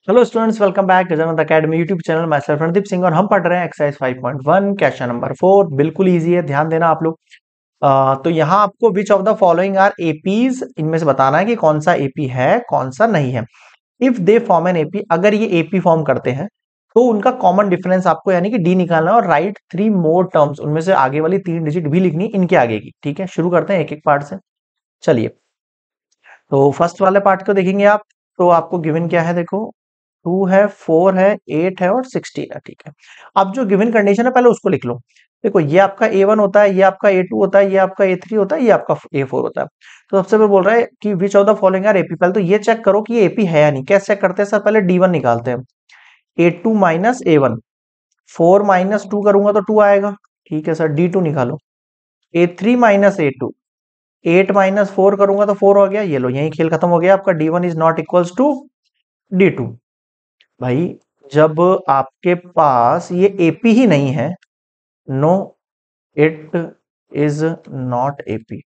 Hello students, welcome back Gajanand academy YouTube channel. मैं sir Randeep Singh और हम पढ़ रहे हैं एक्सरसाइज 5.1 क्वेश्चन नंबर 4। बिल्कुल इजी है, ध्यान देना आप लोग। तो यहाँ आपको which of the following are APs, इनमें से बताना है कि कौन सा एपी है कौन सा नहीं है। If they form an AP, अगर ये एपी फॉर्म करते हैं तो उनका कॉमन डिफरेंस आपको यानी कि डी निकालना है और राइट 3 मोर टर्म्स, उनमें से आगे वाली 3 डिजिट भी लिखनी इनके आगे की। ठीक है, शुरू करते हैं एक एक पार्ट से। चलिए, तो फर्स्ट वाले पार्ट को देखेंगे आप। तो आपको गिवन क्या है, देखो 2 है, 4 है, 8 है और 16 है। ठीक है, अब जो गिवन कंडीशन है पहले उसको लिख लो। देखो, ये आपका A1 होता है, ये आपका A2 होता है, ये आपका A3 होता है, ये आपका A4 होता है। तो सबसे पहले बोल रहा है कि which of the following are AP. पहले तो ये चेक करो कि ये एपी है या नहीं। कैसे चेक करते हैं सर? पहले D1 निकालते हैं। A2 माइनस A1, 4 माइनस 2 करूंगा तो 2 आएगा। ठीक है सर, D2 निकालो। A3 माइनस A2, 8 माइनस 4 करूंगा तो 4 हो गया। ये लो, यही खेल खत्म हो गया आपका। D1 is not equals to D2। भाई, जब आपके पास ये एपी ही नहीं है, no it is not AP.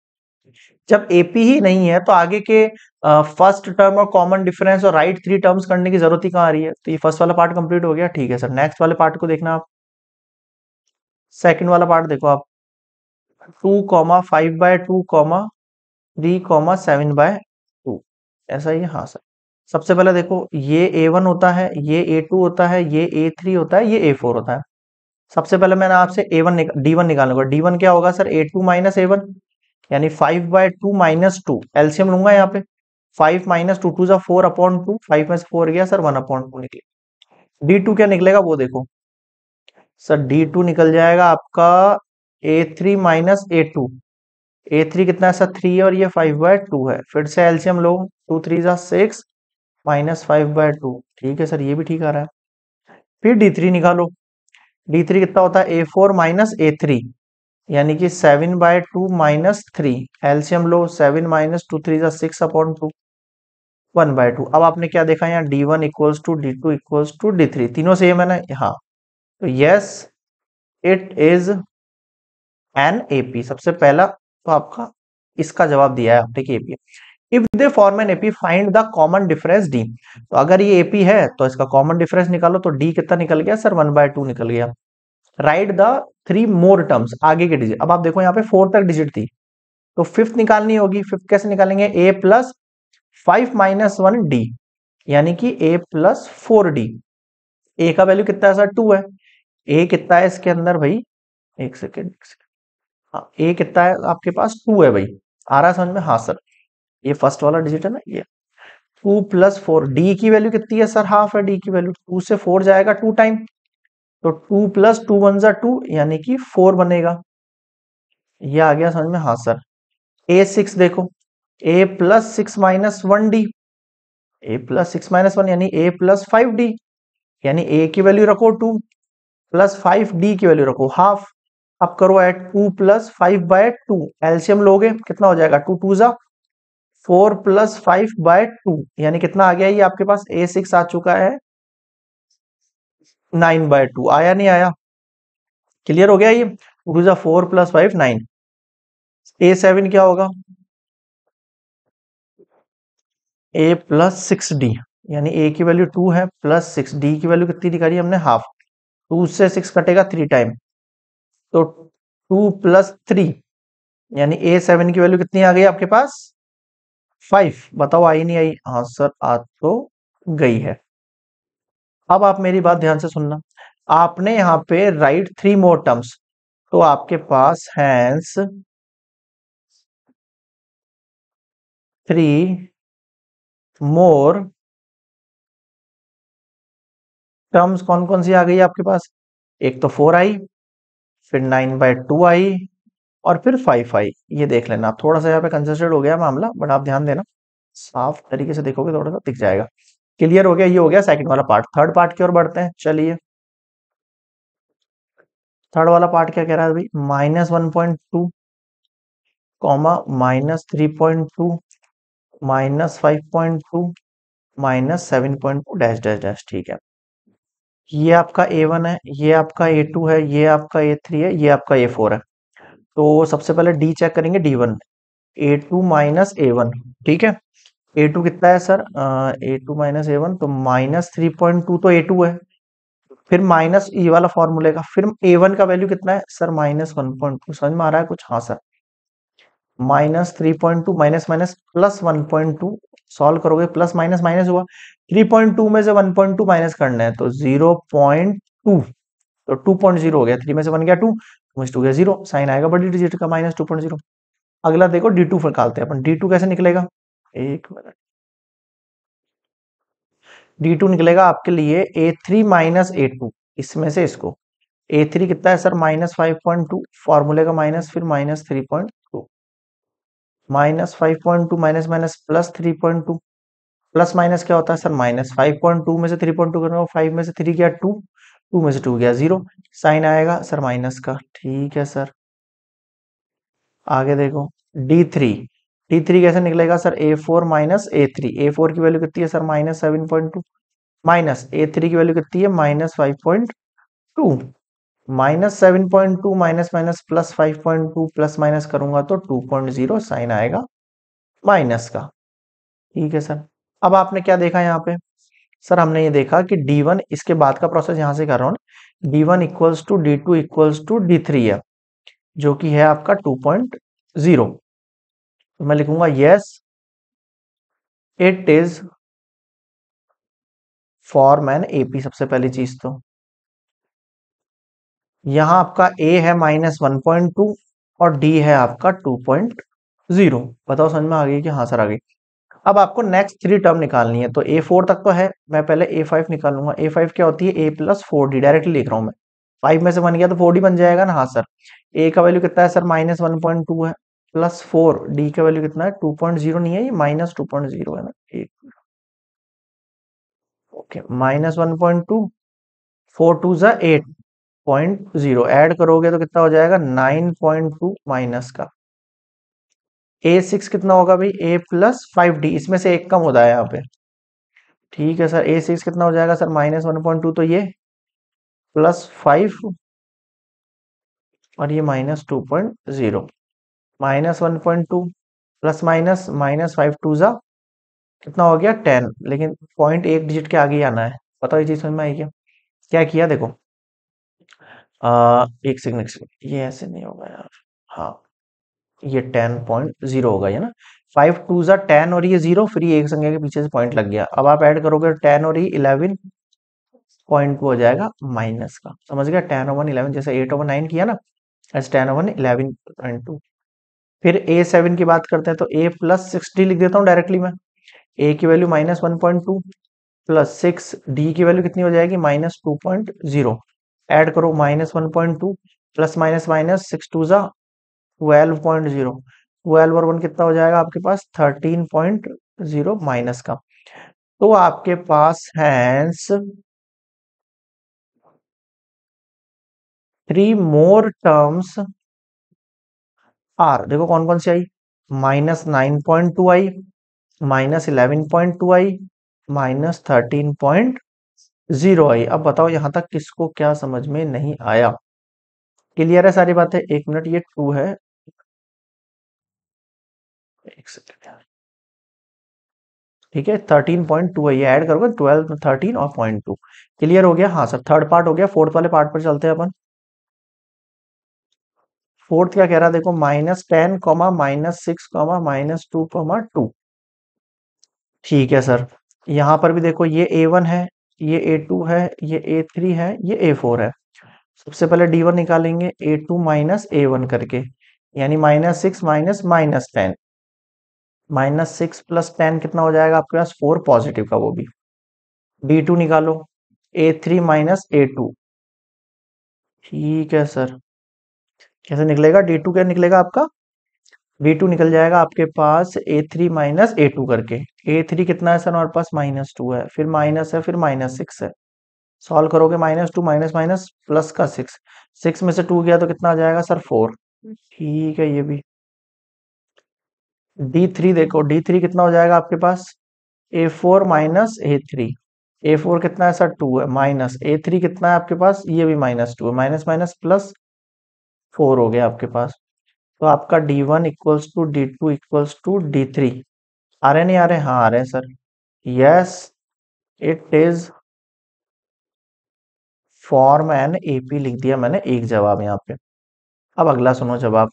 जब एपी ही नहीं है तो आगे के फर्स्ट टर्म और कॉमन डिफरेंस और राइट 3 टर्म्स करने की जरूरत ही कहां आ रही है। तो ये फर्स्ट वाला पार्ट कंप्लीट हो गया। ठीक है सर, नेक्स्ट वाले पार्ट को देखना आप। सेकंड वाला पार्ट देखो आप। 2,5/2, 3,7/2। ऐसा ही है, हाँ सर। सबसे पहले देखो, ये A1 होता है, ये A2 होता है, ये A3 होता है, ये A4 होता है। सबसे पहले मैंने आपसे D1 निकालूंगा। D1 क्या होगा सर? A2 माइनस A1, यानी 5/2 माइनस 2। एलसीएम लूंगा यहाँ पे। 5 माइनस 2, 2 4 अपॉन 2, 5 में से 4 गया सर, 1/2 निकले। D2 क्या निकलेगा वो देखो सर। D2 निकल जाएगा आपका A3 माइनस A2। A3 कितना है सर? 3 और ये 5/2 है। फिर से एलसीएम लो, 2 3 जा 6 माइनस 5/2। ठीक है सर, ये भी ठीक आ रहा है। फिर D3 निकालो। D3 कितना होता है? A4 माइनस A3, यानी कि 7/2 माइनस 3। एलसीएम लो, 7 माइनस 2 3 जा 6/2, 1/2। अब आपने क्या देखा यहाँ? D1 equals to D2 equals to D3, तीनों सेम है ना? हाँ, तो yes it is an AP. सबसे पहला तो आपका इसका जवाब दिया है आपने कि AP. If they form an AP, find the common difference D. तो अगर ये एपी है तो इसका कॉमन डिफरेंस निकालो। तो डी कितना निकल गया सर? 1/2 निकल गया। राइट द 3 मोर टर्म्स, आगे के डिजिट। अब आप देखो यहाँ पे 4 तक डिजिट थी, तो फिफ्थ निकालनी होगी। फिफ्थ कैसे निकालेंगे? A प्लस 5 - 1 D, यानी कि A प्लस 4D। ए का वैल्यू कितना है सर? 2 है। ए कितना है इसके अंदर भाई? एक सेकेंड। हाँ, ए कितना है आपके पास? 2 है भाई। आ रहा है समझ में? हाँ सर, ये फर्स्ट वाला डिजिट है ना, ये 2 प्लस 4। डी की वैल्यू कितनी है सर? हाफ है डी की वैल्यू। 2 से 4 जाएगा 2 टाइम, तो 2 प्लस 2 1 जा 2, यानी कि 4 बनेगा। ये आ गया समझ में? हाँ सर। A6 देखो, A plus 6 - 1D, A plus 6 - 1 यानी A प्लस 5D, यानी A की वैल्यू रखो 2 प्लस 5D की वैल्यू रखो हाफ। अब करो ऐड, 2 प्लस 5/2। एलसीएम लोगे कितना हो जाएगा? 2 2 जा 4 प्लस 5/2, यानी कितना आ गया? ये आपके पास A6 आ चुका है 9/2। आया नहीं आया? क्लियर हो गया ये? 2 जा 4 प्लस 5 9। A7 क्या होगा? A प्लस 6D, यानी A की वैल्यू 2 है प्लस 6, D की वैल्यू कितनी निकाली हमने? हाफ। 2 से 6 कटेगा 3 टाइम, तो 2 प्लस 3, यानी A7 की वैल्यू कितनी आ गई आपके पास? 5। बताओ आई नहीं आई? हाँ सर, आ तो गई है। अब आप मेरी बात ध्यान से सुनना। आपने यहाँ पे राइट 3 मोर टर्म्स, तो आपके पास हैंस 3 मोर टर्म्स कौन कौन सी आ गई आपके पास? एक तो 4 आई, फिर 9/2 आई, और फिर 5 आई। ये देख लेना आप। थोड़ा सा यहाँ पे कंजेस्टेड हो गया मामला, बट आप ध्यान देना, साफ तरीके से देखोगे थोड़ा सा दिख जाएगा। क्लियर हो गया? ये हो गया सेकंड वाला पार्ट। थर्ड पार्ट की ओर बढ़ते हैं, चलिए। थर्ड वाला पार्ट क्या कह रहा है भाई? -1.2 -3.2 -5.2 -7.2 डैश डैश डैश। ठीक है, ये आपका A1 है, ये आपका A2 है, ये आपका A3 है, ये आपका A4 है। तो सबसे पहले डी चेक करेंगे, D1। A2 माइनस A1, ठीक है। A2 कितना है सर? A2 - A1 तो -3.2 तो A2 है। फिर माइनस ई वाला फॉर्मूले का, फिर A1 का वैल्यू कितना है सर? -1.2। समझ में आ रहा है कुछ? हाँ sir. -3.2 minus minus plus 1.2। Solve करोगे, प्लस माइनस माइनस हुआ, 3.2 में से 1.2 माइनस करना है तो 0.2, तो 2.0 हो गया। 3 में से 1 गया 2, 2 में से 2 गया 0, साइन आएगा बड़ी डिजिट का -2.0। अगला देखो D2 निकालते हैं अपन। D2 कैसे निकलेगा? एक मिनट। D2 निकलेगा आपके लिए A3 - A2, इसमें से इसको। A3 कितना है सर? -5.2, फॉर्मूले का माइनस, फिर -3.2, -5.2 minus minus plus 3.2। Plus minus क्या होता है सर? माइनस। 5.2 में से 3.2 करना हो, 5 में से 3 गया 2, 2 में से 2 गया 0, साइन आएगा सर माइनस का। ठीक है सर। आगे देखो D3। D3 कैसे निकलेगा सर? A4 - A3। A4 की वैल्यू कितनी है सर? -7.2, माइनस A3 की वैल्यू कितनी है? -5.2। -7.2 minus minus plus 5.2, plus minus करूंगा तो 2.0, साइन आएगा माइनस का। ठीक है सर। अब आपने क्या देखा यहाँ पे? सर हमने ये देखा कि D1, इसके बाद का प्रोसेस यहां से कर रहा हूँ। D1 equals to D2 equals to D3 है, जो कि है आपका 2.0। तो मैं लिखूंगा yes it is for man AP. सबसे पहली चीज तो यहाँ आपका A है -1.2 और D है आपका 2.0। बताओ समझ में आ गई कि हाँ सर आ गई? अब आपको नेक्स्ट 3 टर्म निकालनी है। तो A4 तक तो है, मैं पहले A5 निकालूंगा। A5 क्या होती है? A+4D, डायरेक्टली लिख रहा हूं मैं। 5 में से 1 गया तो 4D बन जाएगा ना? हाँ सर। A का वैल्यू कितना है सर? -1.2 है, प्लस 4, D का वैल्यू कितना है? 2.0 नहीं है, ये -2.0 है ना? ओके, -1.2, 4 2 8.0, ऐड करोगे तो कितना हो जाएगा? 9.2 माइनस का। A6 कितना होगा भाई? A+5D, इसमें से एक कम होता है यहाँ पे। ठीक है सर। A6 कितना हो जाएगा सर? -1.2, तो ये +5 और ये -2.0, -1.2 प्लस माइनस -5 2 कितना हो गया? 10। लेकिन पॉइंट एक डिजिट के आगे ही आना है। बताओ ये चीज समझ में आई क्या? क्या किया देखो। एक सेकंड एक सेकंड, ये ऐसे नहीं होगा यार। हाँ, ये 10.0 होगा ये ना। 5 2 10 और ये 0, फिर ये एक संख्या के पीछे से पॉइंट लग गया। अब आप ऐड करोगे 10 और ये 11.2 हो जाएगा माइनस का। समझ गया? 10/1 11, जैसे 8/9 किया ना, ऐसे 10/1 11.2। फिर A7 की बात करते हैं तो A+6D लिख देता हूँ डायरेक्टली मैं। A की वैल्यू -1.2 प्लस 6, D की वैल्यू कितनी हो जाएगी? -2.0। ऐड करो, -1.2 प्लस माइनस माइनस 6 2 12.0, 12 और 1 कितना हो जाएगा आपके पास? 13.0 माइनस का। तो आपके पास हैंस 3 मोर टर्म्स आर। देखो कौन कौन सी आई? -9.2 आई, -11.2 आई, -13.0 आई। अब बताओ यहां तक किसको क्या समझ में नहीं आया? क्लियर है सारी बातें? एक मिनट, ये 2 है, एक सेकंड। ठीक है, 13.2 है, ये ऐड करोगे 12 13 और 0.2। क्लियर हो गया? हाँ सर। थर्ड पार्ट हो गया, फोर्थ वाले पार्ट पर चलते हैं अपन। फोर्थ क्या कह रहा है देखो? -10 -6 -2 ठीक है सर। यहां पर भी देखो, ये A1 है, ये A2 है, ये A3 है, ये A4 है। सबसे पहले D1 निकालेंगे, A2 - A1 करके, यानी -6 माइनस -10। -6 प्लस 10 कितना हो जाएगा आपके पास? 4 पॉजिटिव का, वो भी। D2 निकालो, A3 - A2। ठीक है सर। कैसे निकलेगा? D2 क्या निकलेगा आपका? D2 निकल जाएगा आपके पास A3 - A2 करके। A3 कितना है सर हमारे पास? -2 है, फिर माइनस है, फिर -6 है। सॉल्व करोगे, -2 माइनस माइनस प्लस का 6, 6 में से 2 गया तो कितना आ जाएगा सर? 4। ठीक है, ये भी। D3 देखो, D3 कितना हो जाएगा आपके पास? A4 - A3। A4 कितना है सर? 2 है, माइनस A3 कितना है आपके पास? ये भी -2 है, माइनस माइनस प्लस 4 हो गया आपके पास। तो आपका D1 equals to D2 equals to D3 आ रहे नहीं आ रहे? हाँ आ रहे हैं sir. Yes, it is form an AP लिख दिया मैंने, एक जवाब यहाँ पे। अब अगला सुनो जवाब।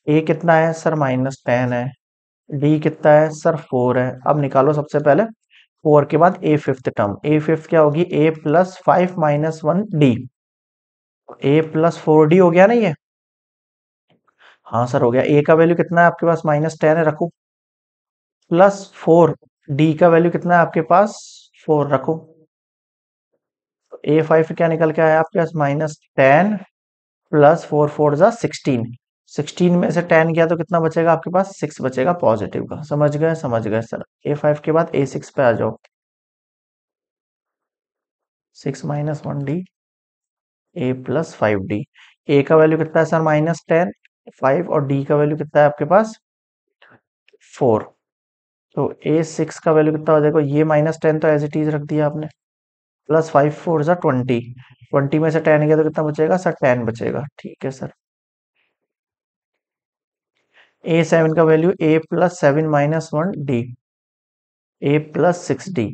ए कितना है सर? -10 है। डी कितना है सर? 4 है। अब निकालो सबसे पहले 4 के बाद A fifth term. A fifth क्या होगी? ए प्लस 5 - 1 डी। ए प्लस 4 डी हो गया ना ये? हाँ सर हो गया। ए का वैल्यू कितना है आपके पास? -10 है, रखो। प्लस 4, डी का वैल्यू कितना है आपके पास? 4 रखो। ए फाइव क्या निकल के आया आपके पास? -10 प्लस 4 4 जा 16। 16 में से 10 गया तो कितना बचेगा आपके पास? 6 बचेगा पॉजिटिव का। समझ गए? समझ गए सर। ए फाइव के बाद ए सिक्स पे आ जाओ। 6 - 1 डी, ए प्लस 5 डी। ए का वैल्यू कितना है सर? -10, 5, और डी का वैल्यू कितना है आपके पास? 4। तो ए सिक्स का वैल्यू कितना हो जाएगा? ये -10 तो एज इट इज रख दिया आपने, प्लस 5 4 जा 20। 20 में से 10 गया तो कितना बचेगा सर? 10 बचेगा। ठीक है सर। ए सेवन का वैल्यू A+7 - 1 डी, ए प्लस 6 डी।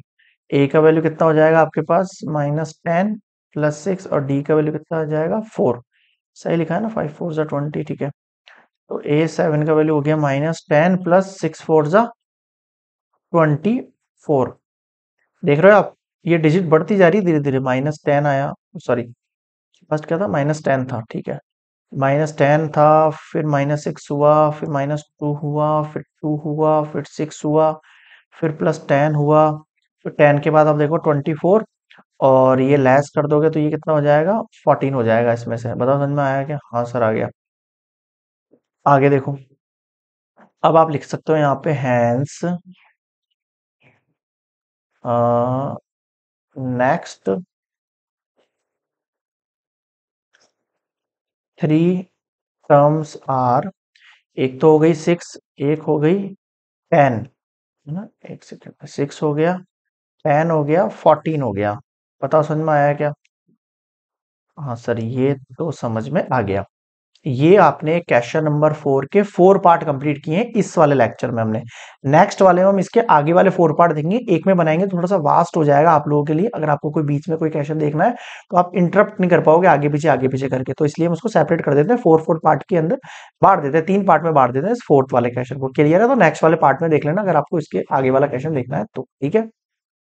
ए का वैल्यू कितना हो जाएगा आपके पास? -10 प्लस 6, और डी का वैल्यू कितना हो जाएगा? 4। सही लिखा है ना? 5 4 जा 20। ठीक है। तो ए सेवन का वैल्यू हो गया -10 प्लस 6 4 जा 24। देख रहे हो आप? ये डिजिट बढ़ती जा रही है धीरे धीरे। -10 आया, सॉरी, फर्स्ट क्या था? -10 था, ठीक है। -10 था, फिर -6 हुआ, फिर -2 हुआ, फिर 2 हुआ, फिर 6 हुआ, फिर +10 हुआ, फिर 10 के बाद आप देखो 24, और ये लेस कर दोगे तो ये कितना हो जाएगा? 14 हो जाएगा इसमें से। बताओ समझ में आया क्या? हाँ सर आ गया। आगे देखो। अब आप लिख सकते हो यहाँ पे हैंस नेक्स्ट 3 टर्म्स आर। एक तो हो गई 6, एक हो गई 10, है ना? एक सेकेंड, 6 हो गया, 10 हो गया, 14 हो गया। बताओ समझ में आया क्या? हाँ सर, ये तो समझ में आ गया। ये आपने क्वेश्चन नंबर 4 के 4 पार्ट कंप्लीट किए हैं इस वाले लेक्चर में हमने। नेक्स्ट वाले में हम इसके आगे वाले 4 पार्ट देखेंगे, एक में बनाएंगे, थोड़ा सा वास्ट हो जाएगा आप लोगों के लिए। अगर आपको कोई बीच में कोई क्वेश्चन देखना है तो आप इंटरप्ट नहीं कर पाओगे आगे पीछे करके, तो इसलिए हम उसको सेपरेट कर देते हैं, 4 पार्ट के अंदर बांट देते हैं, 3 पार्ट में बांट देते हैं इस फोर्थ वाले क्वेश्चन को। क्लियर है? तो नेक्स्ट वाले पार्ट में देख लेना अगर आपको इसके आगे वाला क्वेश्चन देखना है तो। ठीक है।